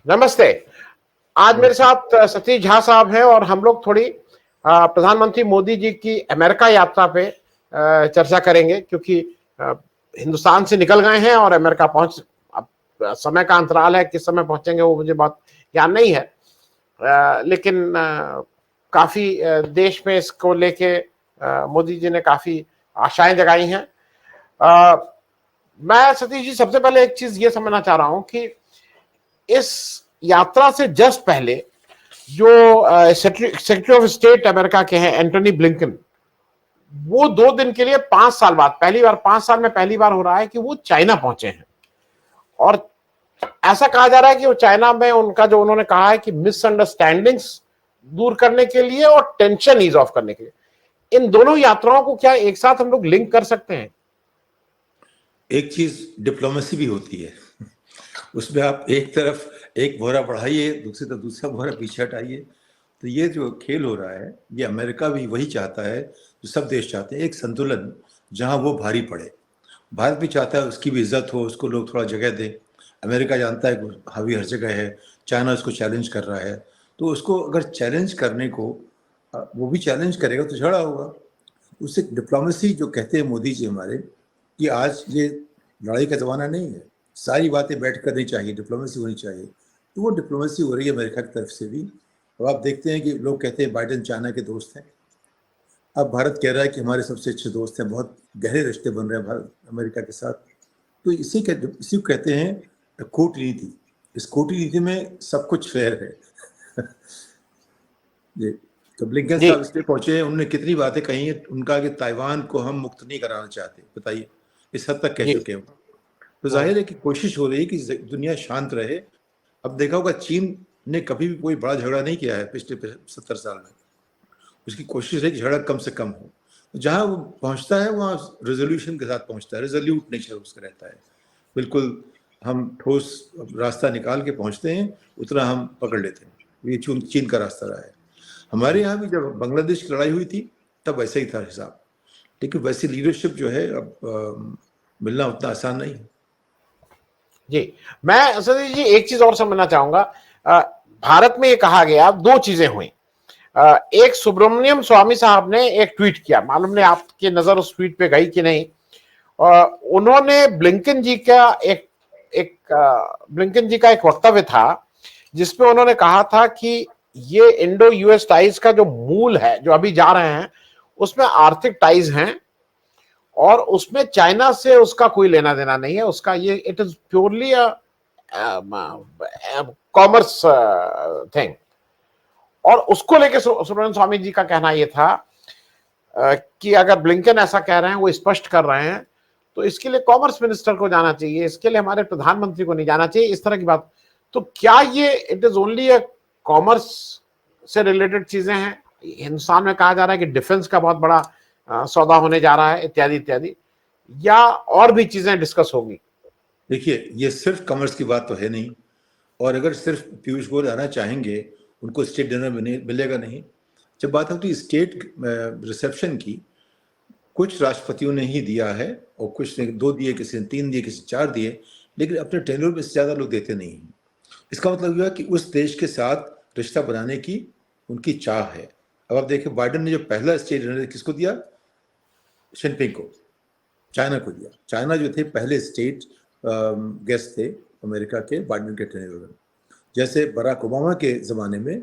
नमस्ते। आज मेरे नमस्ते। साथ सतीश झा साहब हैं और हम लोग थोड़ी प्रधानमंत्री मोदी जी की अमेरिका यात्रा पे चर्चा करेंगे, क्योंकि अ, हिंदुस्तान से निकल गए हैं और अमेरिका पहुंच, अब समय का अंतराल है, किस समय पहुंचेंगे वो मुझे बहुत ज्ञान नहीं है। लेकिन काफी देश में इसको लेके मोदी जी ने काफी आशाएं जगाई हैं। अ, मैं सतीश जी सबसे पहले एक चीज ये समझना चाह रहा हूं कि इस यात्रा से जस्ट पहले जो सेक्रेटरी ऑफ स्टेट अमेरिका के हैं एंटोनी ब्लिंकन, वो 2 दिन के लिए 5 साल बाद पहली बार, 5 साल में पहली बार हो रहा है कि वो चाइना पहुंचे हैं। और ऐसा कहा जा रहा है कि वो चाइना में उनका जो उन्होंने कहा है कि मिसअंडरस्टैंडिंग्स दूर करने के लिए और टेंशन ईज ऑफ करने के लिए, इन दोनों यात्राओं को क्या एक साथ हम लोग लिंक कर सकते हैं? एक चीज डिप्लोमेसी भी होती है। उसमें आप एक तरफ एक बोरा बढ़ाइए, दूसरी तरफ दूसरा बोरा पीछे हटाइए। तो ये जो खेल हो रहा है, ये अमेरिका भी वही चाहता है जो सब देश चाहते हैं, एक संतुलन जहां वो भारी पड़े। भारत भी चाहता है उसकी भी इज्जत हो, उसको लोग थोड़ा जगह दें। अमेरिका जानता है कि हावी हर जगह है, चाइना उसको चैलेंज कर रहा है, तो उसको अगर चैलेंज करने को वो भी चैलेंज करेगा तो झगड़ा होगा। उससे डिप्लोमेसी जो कहते हैं मोदी जी हमारे, कि आज ये लड़ाई का ज़माना नहीं है, सारी बातें बैठ करनी चाहिए, डिप्लोमेसी होनी चाहिए। तो वो डिप्लोमेसी हो रही है अमेरिका की तरफ से भी। और आप देखते हैं कि लोग कहते हैं बाइडेन चाइना के दोस्त हैं। अब भारत कह रहा है कि हमारे सबसे अच्छे दोस्त हैं, बहुत गहरे रिश्ते बन रहे हैं भारत अमेरिका के साथ। तो इसी को कहते हैं कूटनीति। इस कूटनीति में सब कुछ फेयर है। जी। तो ब्लिंकन जी साहब इसलिए पहुंचे हैं, उन्होंने कितनी बातें कही हैं। उनका कि ताइवान को हम मुक्त नहीं कराना चाहते, बताइए इस हद तक कह जी। चुके हैं। तो जाहिर है कि कोशिश हो रही है कि दुनिया शांत रहे। अब देखा होगा चीन ने कभी भी कोई बड़ा झगड़ा नहीं किया है पिछले 70 साल में। उसकी कोशिश है कि झगड़ा कम से कम हो। जहां वो पहुंचता है वहां रेजोल्यूशन के साथ पहुंचता है, रेजोल्यूट नेचर उसका रहता है। बिल्कुल हम ठोस रास्ता निकाल के पहुंचते हैं, उतना हम पकड़ लेते हैं। ये चीन का रास्ता रहा है। हमारे यहाँ भी जब बांग्लादेश की लड़ाई हुई थी तब वैसे ही था हिसाब। लेकिन वैसी लीडरशिप जो है अब मिलना उतना आसान नहीं है। जी। मैं सतीश जी एक चीज और समझना चाहूंगा। भारत में ये कहा गया, दो चीजें हुई। एक, सुब्रमण्यम स्वामी साहब ने एक ट्वीट किया, मालूम नहीं आपकी नजर उस ट्वीट पे गई कि नहीं। उन्होंने ब्लिंकन जी का एक एक ब्लिंकन जी का एक वक्तव्य था जिसमें उन्होंने कहा था कि ये इंडो यूएस टाइज का जो मूल है, जो अभी जा रहे हैं, उसमें आर्थिक टाइज हैं और उसमें चाइना से उसका कोई लेना देना नहीं है। उसका ये it is purely commerce thing. और उसको लेके सुब्रमण्यम स्वामी जी का कहना यह था कि अगर ब्लिंकन ऐसा कह रहे हैं, वो स्पष्ट कर रहे हैं, तो इसके लिए कॉमर्स मिनिस्टर को जाना चाहिए, इसके लिए हमारे प्रधानमंत्री को नहीं जाना चाहिए, इस तरह की बात। तो क्या ये इट इज ओनली कॉमर्स से रिलेटेड चीजें हैं? हिंदुस्तान में कहा जा रहा है कि डिफेंस का बहुत बड़ा सौदा होने जा रहा है, इत्यादि इत्यादि, या और भी चीजें डिस्कस होगी? देखिए, ये सिर्फ कॉमर्स की बात तो है नहीं। और अगर सिर्फ पीयूष गोयल आना चाहेंगे, उनको स्टेट डिनर मिलेगा नहीं। जब बात होती है स्टेट रिसेप्शन की, कुछ राष्ट्रपतियों ने ही दिया है और कुछ ने 2 दिए, किसी ने 3 दिए, किसी ने 4 दिए, लेकिन अपने टेन्योर में से ज़्यादा लोग देते नहीं हैं। इसका मतलब यह है कि उस देश के साथ रिश्ता बनाने की उनकी चाह है। अब आप देखिए बाइडेन ने जो पहला स्टेट डिनर किसको दिया? जिनपिंग को, चाइना को दिया। चाइना जो थे पहले स्टेट गेस्ट थे अमेरिका के बाइडेन के टेन्योर में। जैसे बराक ओबामा के ज़माने में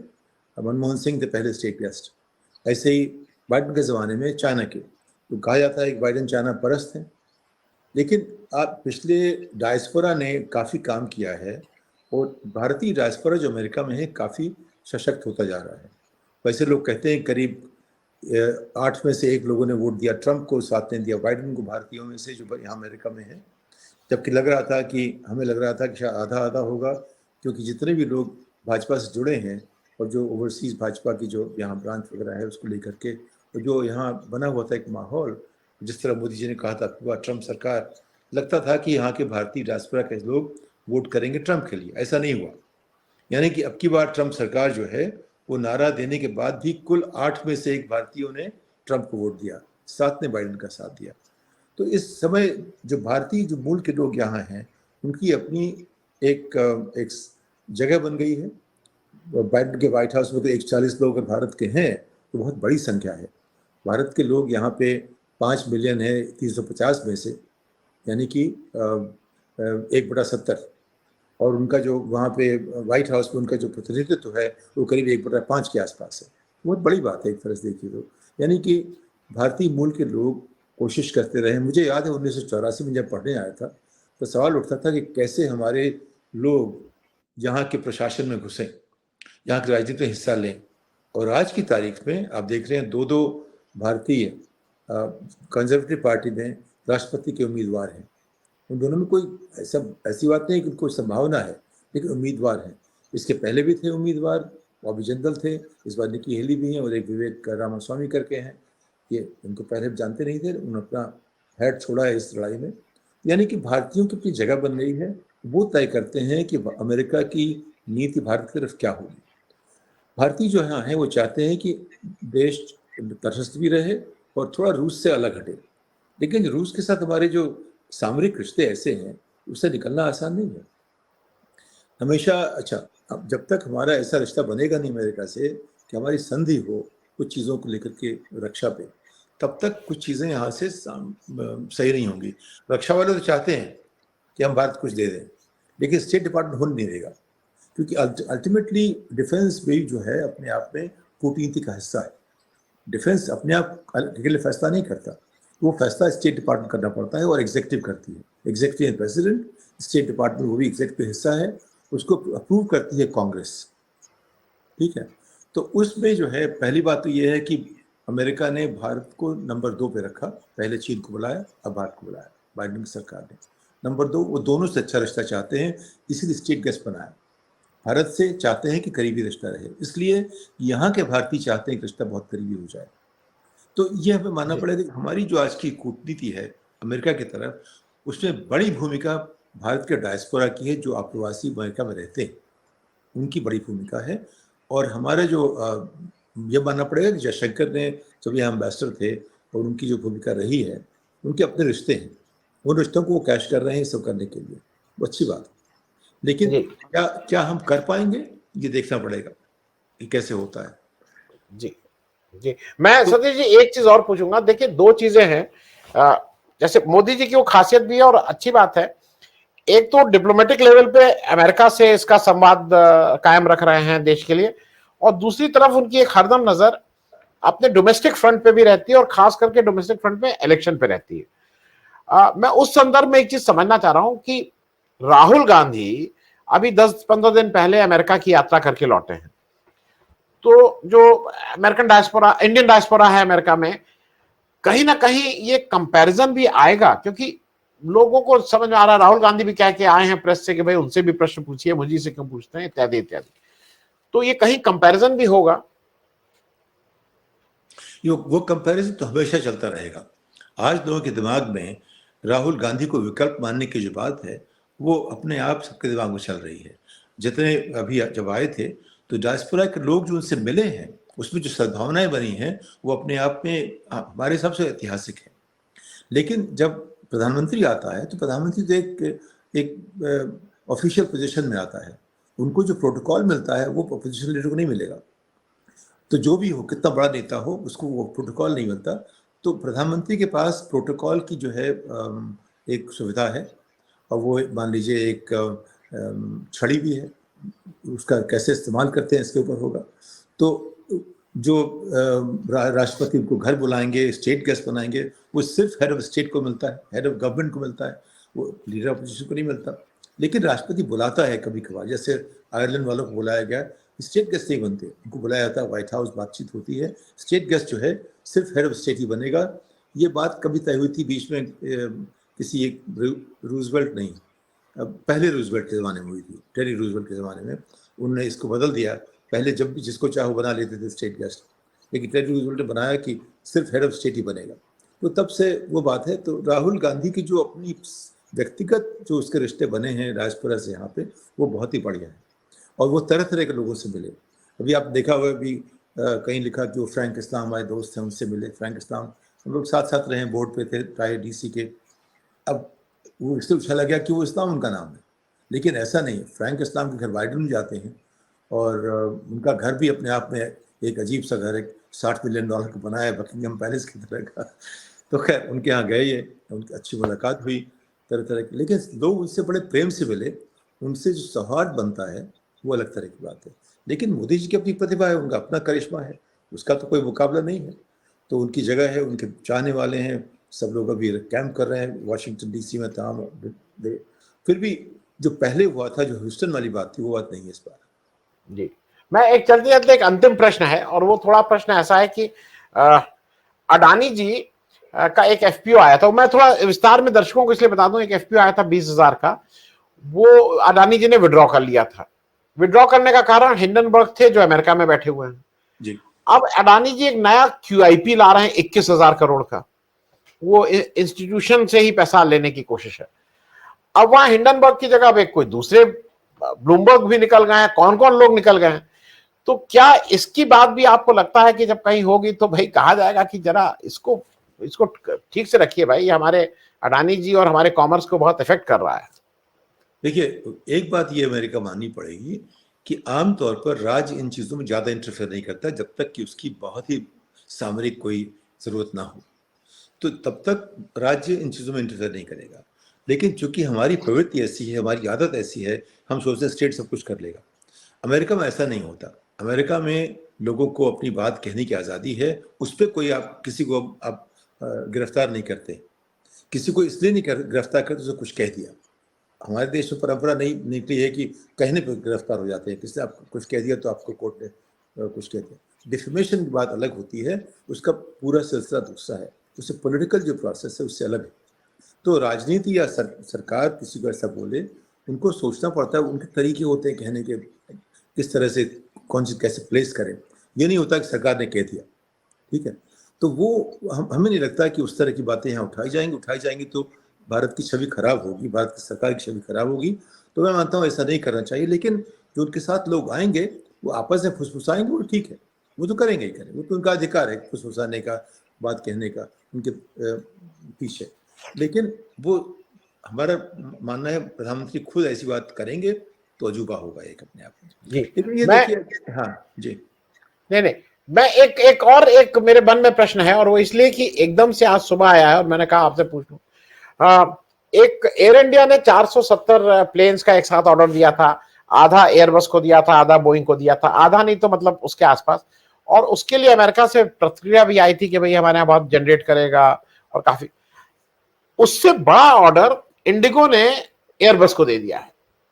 मनमोहन सिंह थे पहले स्टेट गेस्ट, ऐसे ही बाइडेन के ज़माने में चाइना के। तो कहा जाता है कि बाइडेन चाइना परस्त हैं। लेकिन आप पिछले डायस्पोरा ने काफ़ी काम किया है और भारतीय डायस्पोरा जो अमेरिका में है काफ़ी सशक्त होता जा रहा है। वैसे लोग कहते हैं करीब 8 में से 1 लोगों ने वोट दिया ट्रंप को, 7 ने दिया बाइडेन को, भारतीयों में से जो यहाँ अमेरिका में है। जबकि लग रहा था कि हमें लग रहा था कि शायद आधा आधा होगा, क्योंकि जितने भी लोग भाजपा से जुड़े हैं और जो ओवरसीज़ भाजपा की जो यहाँ ब्रांच वगैरह है उसको लेकर के, तो जो यहाँ बना हुआ था एक माहौल, जिस तरह मोदी जी ने कहा था कि ट्रंप सरकार, लगता था कि यहाँ के भारतीय डायस्पोरा के लोग वोट करेंगे ट्रंप के लिए। ऐसा नहीं हुआ। यानी कि अब की बार ट्रंप सरकार जो है वो नारा देने के बाद भी कुल 8 में से 1 भारतीयों ने ट्रंप को वोट दिया, 7 ने बाइडेन का साथ दिया। तो इस समय जो भारतीय जो मूल के लोग यहाँ हैं, उनकी अपनी एक जगह बन गई है। बाइडेन के व्हाइट हाउस में तो 140 लोग अगर भारत के हैं तो बहुत बड़ी संख्या है। भारत के लोग यहाँ पे 5 मिलियन है 350 में से, यानी कि 1/70, और उनका जो वहाँ पे व्हाइट हाउस में उनका जो प्रतिनिधित्व है वो करीब 1/5 के आसपास है। बहुत बड़ी बात है एक तरह से देखिए तो। यानी कि भारतीय मूल के लोग कोशिश करते रहे। मुझे याद है 1984 में जब पढ़ने आया था तो सवाल उठता था कि कैसे हमारे लोग यहाँ के प्रशासन में घुसें, यहाँ की राजनीति में हिस्सा लें। और आज की तारीख में आप देख रहे हैं 2 भारतीय कंजर्वेटिव पार्टी में राष्ट्रपति के उम्मीदवार हैं। उन दोनों में कोई ऐसी बात नहीं कि कोई संभावना है, लेकिन उम्मीदवार हैं। इसके पहले भी थे उम्मीदवार, बॉबी जिंदल थे, इस बार निकी हेली भी हैं, और एक विवेक रामास्वामी करके हैं। ये इनको पहले जानते नहीं थे, उन्होंने अपना हैट छोड़ा है इस लड़ाई में। यानी कि भारतीयों की अपनी जगह बन गई है, वो तय करते हैं कि अमेरिका की नीति भारत की तरफ क्या होगी। भारतीय जो यहाँ हैं वो चाहते हैं कि देश तटस्थ भी रहे और थोड़ा रूस से अलग हटे, लेकिन रूस के साथ हमारे जो सामरिक रिश्ते ऐसे हैं उससे निकलना आसान नहीं है हमेशा। अच्छा, अब जब तक हमारा ऐसा रिश्ता बनेगा नहीं अमेरिका से कि हमारी संधि हो कुछ चीज़ों को लेकर के रक्षा पे, तब तक कुछ चीज़ें यहाँ से सही नहीं होंगी। रक्षा वाले तो चाहते हैं कि हम भारत कुछ दे दें, लेकिन स्टेट डिपार्टमेंट होने नहीं देगा, क्योंकि अल्टीमेटली डिफेंस भी जो है अपने आप में कूटनीति का हिस्सा है। डिफेंस अपने आप अकेले फैसला नहीं करता, वो फैसला स्टेट डिपार्टमेंट करना पड़ता है और एग्जीक्यूटिव करती है। एग्जीक्यूटिव प्रेसिडेंट, स्टेट डिपार्टमेंट वो भी एग्जीक्यूटिव हिस्सा है, उसको अप्रूव करती है कांग्रेस। ठीक है, तो उसमें जो है पहली बात तो ये है कि अमेरिका ने भारत को नंबर 2 पे रखा। पहले चीन को बुलाया, अब भारत को बुलाया बाइडेन की सरकार ने। नंबर 2, वो दोनों से अच्छा रिश्ता चाहते हैं, इसीलिए स्टेट गेस्ट बनाया। भारत से चाहते हैं कि करीबी रिश्ता रहे, इसलिए यहाँ के भारतीय चाहते हैं कि रिश्ता बहुत करीबी हो जाए। तो ये हमें मानना पड़ेगा कि हमारी जो आज की कूटनीति है अमेरिका की तरफ, उसमें बड़ी भूमिका भारत के डायस्पोरा की है, जो अप्रवासी अमेरिका में रहते हैं, उनकी बड़ी भूमिका है। और हमारा जो ये मानना पड़ेगा कि जयशंकर ने जब यहाँ एम्बेसडर थे और उनकी जो भूमिका रही है, उनके अपने रिश्ते हैं, उन रिश्तों को वो कैश कर रहे हैं सब करने के लिए, वो अच्छी बात है। लेकिन क्या हम कर पाएंगे, ये देखना पड़ेगा कि कैसे होता है। जी जी, मैं सतीश जी एक चीज और पूछूंगा। देखिए, 2 चीजें हैं, जैसे मोदी जी की वो खासियत भी है और अच्छी बात है। एक तो डिप्लोमेटिक लेवल पे अमेरिका से इसका संवाद कायम रख रहे हैं देश के लिए, और दूसरी तरफ उनकी एक हरदम नजर अपने डोमेस्टिक फ्रंट पे भी रहती है, और खास करके डोमेस्टिक फ्रंट पे इलेक्शन पे रहती है। मैं उस संदर्भ में एक चीज समझना चाह रहा हूं कि राहुल गांधी अभी 10-15 दिन पहले अमेरिका की यात्रा करके लौटे हैं। तो जो अमेरिकन डायस्पोरा, इंडियन डायस्पोरा है अमेरिका में, कहीं ना कहीं ये कंपैरिजन भी आएगा, क्योंकि लोगों को समझ में आ रहा है राहुल गांधी भी कह के आए हैं प्रेस से कि भाई उनसे भी प्रश्न पूछिए, मुझे से क्यों पूछते हैं, इत्यादि इत्यादि। तो ये कहीं कंपैरिजन भी होगा। वो कंपैरिजन तो हमेशा चलता रहेगा। आज लोगों के दिमाग में राहुल गांधी को विकल्प मानने की जो बात है वो अपने आप सबके दिमाग में चल रही है। जितने अभी जब आए थे तो डायस्पोरा के लोग जो उनसे मिले हैं उसमें जो सद्भावनाएं बनी हैं वो अपने आप में हमारे हिसाब से ऐतिहासिक है। लेकिन जब प्रधानमंत्री आता है तो प्रधानमंत्री तो एक ऑफिशियल पोजीशन में आता है, उनको जो प्रोटोकॉल मिलता है वो पोजीशन लीडर को नहीं मिलेगा। तो जो भी हो, कितना बड़ा नेता हो, उसको वो प्रोटोकॉल नहीं मिलता। तो प्रधानमंत्री के पास प्रोटोकॉल की जो है एक सुविधा है, और वो मान लीजिए एक छड़ी भी है, उसका कैसे इस्तेमाल करते हैं इसके ऊपर होगा। तो जो राष्ट्रपति उनको घर बुलाएंगे, स्टेट गेस्ट बनाएंगे, वो सिर्फ हेड ऑफ स्टेट को मिलता है, हेड ऑफ गवर्नमेंट को मिलता है, वो लीडर ऑपोजिशन को नहीं मिलता। लेकिन राष्ट्रपति बुलाता है कभी कभार, जैसे आयरलैंड वालों को बुलाया गया, स्टेट गेस्ट नहीं बनते, उनको बुलाया जाता है, व्हाइट हाउस बातचीत होती है, स्टेट गेस्ट जो है सिर्फ हेड ऑफ स्टेट ही बनेगा। ये बात कभी तय हुई थी बीच में किसी एक रूजवेल्ट नहीं, पहले रूजवेल्ट के ज़माने में हुई थी, टेरी रूजवेल्ट के ज़माने में उन्होंने इसको बदल दिया। पहले जब भी जिसको चाहो बना लेते थे स्टेट गेस्ट, लेकिन टेरी रूजवेल्ट ने बनाया कि सिर्फ हेड ऑफ स्टेट ही बनेगा। तो तब से वो बात है। तो राहुल गांधी की जो अपनी व्यक्तिगत जो उसके रिश्ते बने हैं डायस्पोरा से यहाँ पे, वो बहुत ही बढ़िया है, और वो तरह तरह के लोगों से मिले। अभी आप देखा हुआ, अभी कहीं लिखा कि वो फ्रैंक इस्लाम हमारे दोस्त हैं, उनसे मिले। फ्रैंक इस्लाम हम लोग साथ साथ रहे, बोर्ड पे थे प्राय DC के। अब वो इससे उछाला गया कि वो इस्लाम उनका नाम है, लेकिन ऐसा नहीं, फ्रैंक इस्लाम के घर बाइडेन में जाते हैं और उनका घर भी अपने आप में एक अजीब सा घर है, $60 मिलियन का बनाया है, बकिंगम पैलेस की तरह का। तो खैर उनके यहाँ गए, ये उनकी अच्छी मुलाकात हुई तरह तरह की, लेकिन लोग उनसे बड़े प्रेम से मिले, उनसे जो सौहार्द बनता है वो अलग तरह की बात है। लेकिन मोदी जी की अपनी प्रतिभा है, उनका अपना करिश्मा है, उसका तो कोई मुकाबला नहीं है। तो उनकी जगह है, उनके चाहने वाले हैं, सब लोग अभी कैंप कर रहे हैं वाशिंगटन डीसी में तमाम। फिर भी जो पहले हुआ था, जो ह्यूस्टन वाली बात थी, वो बात नहीं है इस बार। जी, मैं एक चलते चलते एक अंतिम प्रश्न है, और वो थोड़ा प्रश्न ऐसा है कि अडानी जी का एक एफपीओ आया था, मैं थोड़ा विस्तार में दर्शकों को इसलिए बता दूं, एक एफपीओ आया था 20,000 का, वो अडानी जी ने विड्रॉ कर लिया था। विड्रॉ करने का कारण हिंडनबर्ग थे जो अमेरिका में बैठे हुए हैं जी। अब अडानी जी एक नया क्यूआईपी ला रहे हैं 21,000 करोड़ का, वो इंस्टीट्यूशन से ही पैसा लेने की कोशिश है। अब वहां हिंडनबर्ग की जगह पे कोई दूसरे ब्लूमबर्ग भी निकल गए हैं, कौन कौन लोग निकल गए हैं। तो क्या इसकी बात भी आपको लगता है कि जब कहीं होगी तो भाई कहा जाएगा कि जरा इसको इसको ठीक से रखिए भाई, हमारे अडानी जी और हमारे कॉमर्स को बहुत इफेक्ट कर रहा है। देखिए, एक बात ये अमेरिका माननी पड़ेगी कि आमतौर पर राज्य इन चीज़ों में ज़्यादा इंटरफेयर नहीं करता जब तक कि उसकी बहुत ही सामरिक कोई ज़रूरत ना हो, तो तब तक राज्य इन चीज़ों में इंटरफेयर नहीं करेगा। लेकिन चूंकि हमारी प्रवृत्ति ऐसी है, हमारी आदत ऐसी है, हम सोचते हैं स्टेट सब कुछ कर लेगा। अमेरिका में ऐसा नहीं होता। अमेरिका में लोगों को अपनी बात कहने की आज़ादी है, उस पर कोई आप किसी को आप गिरफ्तार नहीं करते, किसी को इसलिए नहीं गिरफ्तार करते उसने कुछ कह दिया। हमारे देश में परंपरा नहीं निकली है कि कहने पर गिरफ्तार हो जाते हैं, किसी ने आपको कुछ कह दिया तो आपको कोर्ट ने कुछ कह दिया। डिफेमेशन की बात अलग होती है, उसका पूरा सिलसिला दूसरा है, उससे पॉलिटिकल जो प्रोसेस है उससे अलग है। तो राजनीति या सरकार किसी को ऐसा बोले, उनको सोचना पड़ता है, उनके तरीके होते हैं कहने के, किस तरह से कौन सी कैसे प्लेस करें। ये नहीं होता कि सरकार ने कह दिया, ठीक है। तो वो हमें नहीं लगता कि उस तरह की बातें यहाँ उठाई जाएंगी तो भारत की छवि खराब होगी, भारत की सरकार की छवि खराब होगी। तो मैं मानता हूँ ऐसा नहीं करना चाहिए। लेकिन जो उनके साथ लोग आएंगे वो आपस में फुसफुसाएंगे, वो ठीक है, वो तो करेंगे ही करेंगे, वो तो उनका अधिकार है फुसफुसाने का, बात कहने का उनके पीछे। लेकिन वो हमारा मानना है प्रधानमंत्री खुद ऐसी बात करेंगे तो अजूबा होगा एक अपने आप में। लेकिन ये देखिए, हाँ जी, नहीं, मैं एक और एक मेरे मन में प्रश्न है, और वो इसलिए कि एकदम से आज सुबह आया है और मैंने कहा आपसे पूछ लूं। एक एयर इंडिया ने 470 प्लेन्स का एक साथ ऑर्डर दिया था, आधा एयरबस को दिया था, आधा बोइंग को दिया था, आधा नहीं तो मतलब उसके आसपास, और उसके लिए अमेरिका से प्रतिक्रिया भी आई थी कि भाई हमारे यहाँ बहुत जनरेट करेगा, और काफी उससे बड़ा ऑर्डर इंडिगो ने एयरबस को दे दिया है।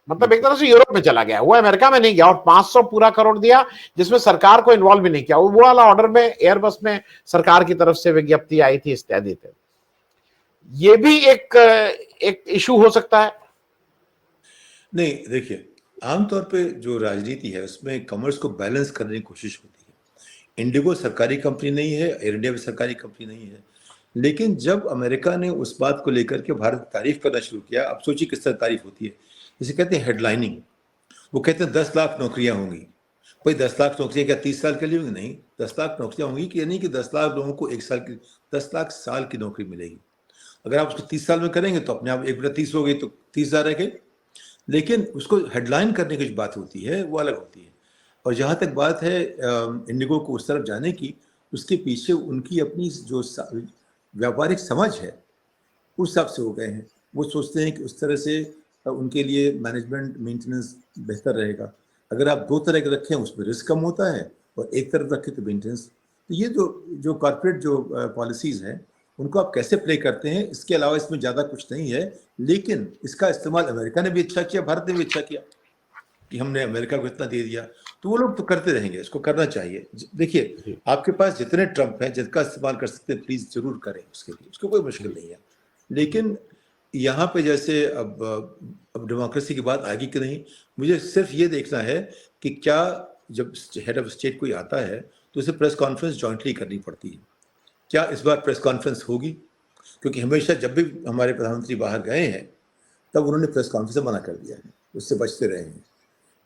मतलब एक तरह से यूरोप में चला गया, वो अमेरिका में नहीं गया, और 500 पूरा करोड़ दिया जिसमें सरकार को इन्वॉल्व भी नहीं किया। वो वाला ऑर्डर में एयरबस में सरकार की तरफ से विज्ञप्ति आई थी इत्यादि थे। ये भी एक इशू हो सकता है। नहीं देखिए, आमतौर पे जो राजनीति है उसमें कॉमर्स को बैलेंस करने की कोशिश होती है। इंडिगो सरकारी कंपनी नहीं है, एयर इंडिया भी सरकारी कंपनी नहीं है, लेकिन जब अमेरिका ने उस बात को लेकर के भारत की तारीफ करना शुरू किया, अब सोचिए किस तरह तारीफ होती है, इसे कहते हैं हेडलाइनिंग। वो कहते हैं 10 लाख नौकरियां होंगी। भाई 10 लाख नौकरियां क्या 30 साल के लिए होंगी? नहीं, 10 लाख नौकरियां होंगी कि नहीं कि 10 लाख लोगों को 10 लाख साल की नौकरी मिलेगी। अगर आप उसको 30 साल में करेंगे तो अपने आप 1/30 हो गई, तो 30,000 रह गए। लेकिन उसको हेडलाइन करने की जो बात होती है वो अलग होती है। और जहाँ तक बात है इंडिगो को उस तरफ जाने की, उसके पीछे उनकी अपनी जो व्यापारिक समझ है उस हिसाब से हो गए हैं। वो सोचते हैं कि उस तरह से उनके लिए मैनेजमेंट मेंटेनेंस बेहतर रहेगा। अगर आप दो तरह के रखें उसमें रिस्क कम होता है, और एक तरफ रखें तो मेंटेनेंस। तो ये जो कॉर्पोरेट जो पॉलिसीज़ हैं उनको आप कैसे प्ले करते हैं, इसके अलावा इसमें ज़्यादा कुछ नहीं है। लेकिन इसका इस्तेमाल अमेरिका ने भी अच्छा किया, भारत ने भी अच्छा किया कि हमने अमेरिका को इतना दे दिया, तो वो लोग तो करते रहेंगे, इसको करना चाहिए। देखिए, आपके पास जितने ट्रंप हैं जिसका इस्तेमाल कर सकते हैं प्लीज़ ज़रूर करें, उसके लिए उसको कोई मुश्किल नहीं है। लेकिन यहाँ पे जैसे अब डेमोक्रेसी की बात आएगी कि नहीं, मुझे सिर्फ ये देखना है कि क्या जब हेड ऑफ स्टेट कोई आता है तो उसे प्रेस कॉन्फ्रेंस जॉइंटली करनी पड़ती है। क्या इस बार प्रेस कॉन्फ्रेंस होगी? क्योंकि हमेशा जब भी हमारे प्रधानमंत्री बाहर गए हैं तब उन्होंने प्रेस कॉन्फ्रेंस से मना कर दिया है, उससे बचते रहे हैं।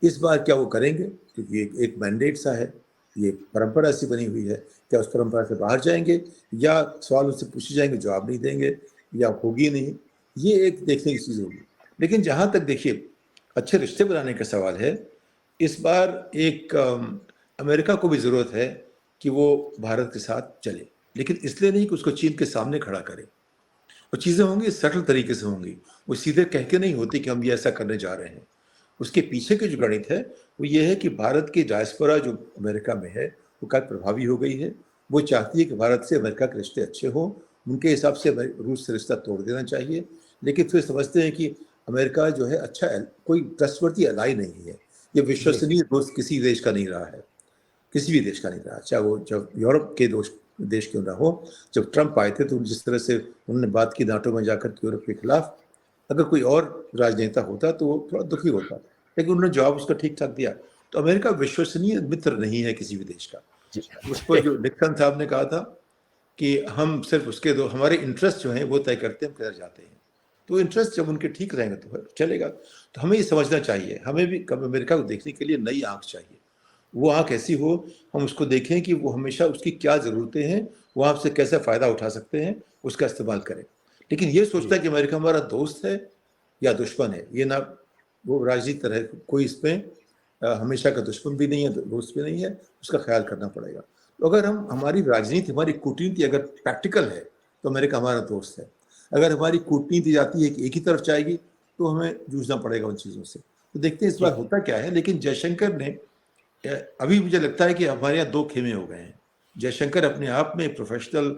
इस बार क्या वो करेंगे? क्योंकि एक मैंडेट सा है, ये परंपरा सी बनी हुई है। क्या उस परंपरा से बाहर जाएंगे, या सवाल उससे पूछे जाएंगे जवाब नहीं देंगे, या होगी नहीं? ये एक देखने की चीज़ होगी। लेकिन जहाँ तक देखिए अच्छे रिश्ते बनाने का सवाल है। इस बार एक अमेरिका को भी ज़रूरत है कि वो भारत के साथ चले, लेकिन इसलिए नहीं कि उसको चीन के सामने खड़ा करे। और चीज़ें होंगी सटल तरीके से होंगी, वो सीधे कह के नहीं होती कि हम ये ऐसा करने जा रहे हैं। उसके पीछे के जो गणित है वो ये है कि भारत की डायस्पोरा जो अमेरिका में है वो काफ़ी प्रभावी हो गई है। वो चाहती है कि भारत से अमेरिका के रिश्ते अच्छे हों। उनके हिसाब से रूस से रिश्ता तोड़ देना चाहिए, लेकिन फिर समझते हैं कि अमेरिका जो है अच्छा कोई ट्रस्टवर्थी एलाई नहीं है, ये विश्वसनीय दोस्त किसी देश का नहीं रहा है, किसी भी देश का नहीं रहा। चाहे वो जब यूरोप के देश क्यों ना हो, जब ट्रंप आए थे तो जिस तरह से उन्होंने बात की नाटो में जाकर के यूरोप के खिलाफ, अगर कोई और राजनेता होता तो वो थोड़ा दुखी होता, लेकिन उन्होंने जवाब उसका ठीक ठाक दिया। तो अमेरिका विश्वसनीय मित्र नहीं है किसी भी देश का। उस पर जो निक्सन साहब ने कहा था कि हम सिर्फ उसके दो हमारे इंटरेस्ट जो हैं वो तय करते हैं हम किधर जाते हैं, तो इंटरेस्ट जब उनके ठीक रहेंगे तो चलेगा। तो हमें ये समझना चाहिए, हमें भी अमेरिका को देखने के लिए नई आंख चाहिए। वो आंख ऐसी हो, हम उसको देखें कि वो हमेशा उसकी क्या ज़रूरतें हैं, वो आपसे कैसे फ़ायदा उठा सकते हैं, उसका इस्तेमाल करें। लेकिन ये सोचता है कि अमेरिका हमारा दोस्त है या दुश्मन है, ये ना, वो राजनीति रहे, कोई इसमें हमेशा का दुश्मन भी नहीं है, दोस्त भी नहीं है, उसका ख्याल करना पड़ेगा। तो अगर हम हमारी राजनीति, हमारी कूटनीति अगर प्रैक्टिकल है तो अमेरिका हमारा दोस्त है। अगर हमारी कूटनीति जाती है कि एक ही तरफ जाएगी तो हमें जूझना पड़ेगा उन चीज़ों से। तो देखते हैं इस बार होता क्या है। लेकिन जयशंकर ने, अभी मुझे लगता है कि हमारे यहाँ दो खेमे हो गए हैं। जयशंकर अपने आप में प्रोफेशनल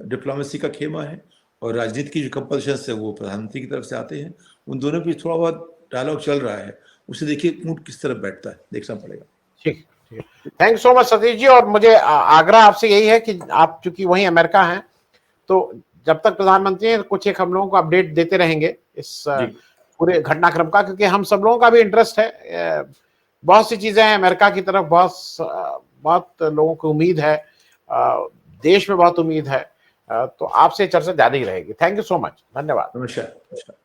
डिप्लोमेसी का खेमा है, और राजनीति की जो कंपल्शन है वो प्रधानमंत्री की तरफ से आते हैं। उन दोनों पे थोड़ा बहुत डायलॉग चल रहा है, उसे देखिए ऊँट किस तरफ बैठता है, देखना पड़ेगा। ठीक, thank so much Satish ji. और मुझे आग्रह आपसे यही है कि आप चूंकि वहीं अमेरिका हैं, तो जब तक प्रधानमंत्री हैं कुछ एक हम लोगों को अपडेट देते रहेंगे इस पूरे घटनाक्रम का, क्योंकि हम सब लोगों का भी इंटरेस्ट है। बहुत सी चीजें हैं अमेरिका की तरफ, बहुत लोगों को उम्मीद है, देश में बहुत उम्मीद है, तो आपसे चर्चा जारी रहेगी। थैंक यू सो मच, धन्यवाद। नमस्कार।